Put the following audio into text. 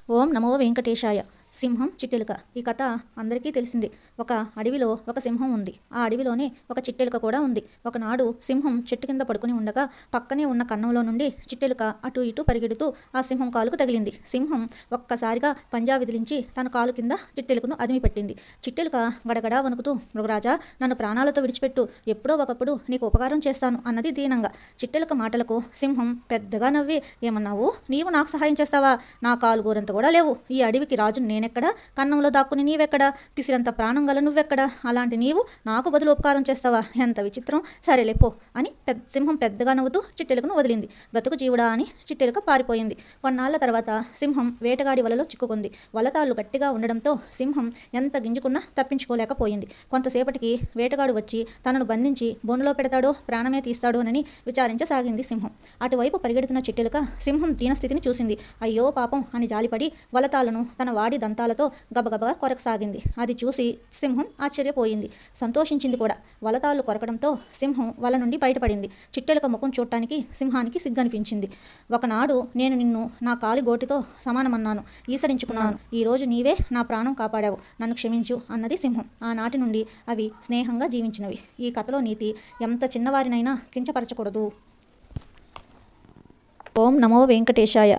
ఓం నమో వెంకటేశాయ. సింహం చిట్టెలుక. ఈ కథ అందరికీ తెలిసింది. ఒక అడవిలో ఒక సింహం ఉంది. ఆ అడవిలోనే ఒక చిట్టెలుక కూడా ఉంది. ఒకనాడు సింహం చెట్టు కింద పడుకుని ఉండగా పక్కనే ఉన్న కన్నంలో నుండి చిట్టెలుక అటు ఇటు పరిగెడుతూ ఆ సింహం కాలుకు తగిలింది. సింహం ఒక్కసారిగా పంజా విదిలించి తన కాలు కింద చిట్టెలుకను అదిమిపెట్టింది. చిట్టెలుక గడగడా వణుకుతూ, మృగరాజా, నన్ను ప్రాణాలతో విడిచిపెట్టు, ఎప్పుడో ఒకప్పుడు నీకు ఉపకారం చేస్తాను అన్నది దీనంగా. చిట్టెలుక మాటలకు సింహం పెద్దగా నవ్వి, ఏమన్నావు? నీవు నాకు సహాయం చేస్తావా? నా కాలు గోరంత కూడా లేవు. ఈ అడవికి రాజు నేనెక్కడా? కన్నంలో దాక్కుని నీవెక్కడా? పిసిరంత ప్రాణం గల నువ్వెక్కడా? అలాంటి నీవు నాకు బదులు ఉపకారం చేస్తావా? ఎంత విచిత్రం. సరేలే పో అని సింహం పెద్దగా నవ్వుతూ చిట్టెలుకను వదిలింది. బ్రతుకు జీవుడా అని చిట్టెలుక పారిపోయింది. కొన్నాళ్ల తర్వాత సింహం వేటగాడి వలలో చిక్కుకుంది. వలతాళ్ళు గట్టిగా ఉండడంతో సింహం ఎంత గింజుకున్నా తప్పించుకోలేకపోయింది. కొంతసేపటికి వేటగాడు వచ్చి తనను బంధించి బొనులో పెడతాడో ప్రాణమే తీస్తాడో అని విచారించసాగింది సింహం. అటువైపు పరిగెడుతున్న చిట్టెలుక సింహం దీనస్థితిని చూసింది. అయ్యో పాపం అని జాలిపడి వలతాళ్లను తన వాడి దంతాలతో గబగబగా కొరకసాగింది. అది చూసి సింహం ఆశ్చర్యపోయింది, సంతోషించింది కూడా. వలతాళ్లు కొరకడంతో సింహం వల నుండి బయటపడింది. చిట్టెలుక ముఖం చూడటానికి సింహానికి సిగ్గనిపించింది. ఒకనాడు నేను నిన్ను నా కాలి గోటితో సమానమన్నాను, ఈసరించుకున్నాను. ఈరోజు నీవే నా ప్రాణం కాపాడావు, నన్ను క్షమించు అన్నది సింహం. ఆనాటి నుండి అవి స్నేహంగా జీవించినవి. ఈ కథలో నీతి, ఎంత చిన్నవారినైనా కించపరచకూడదు. ఓం నమో వెంకటేశాయ.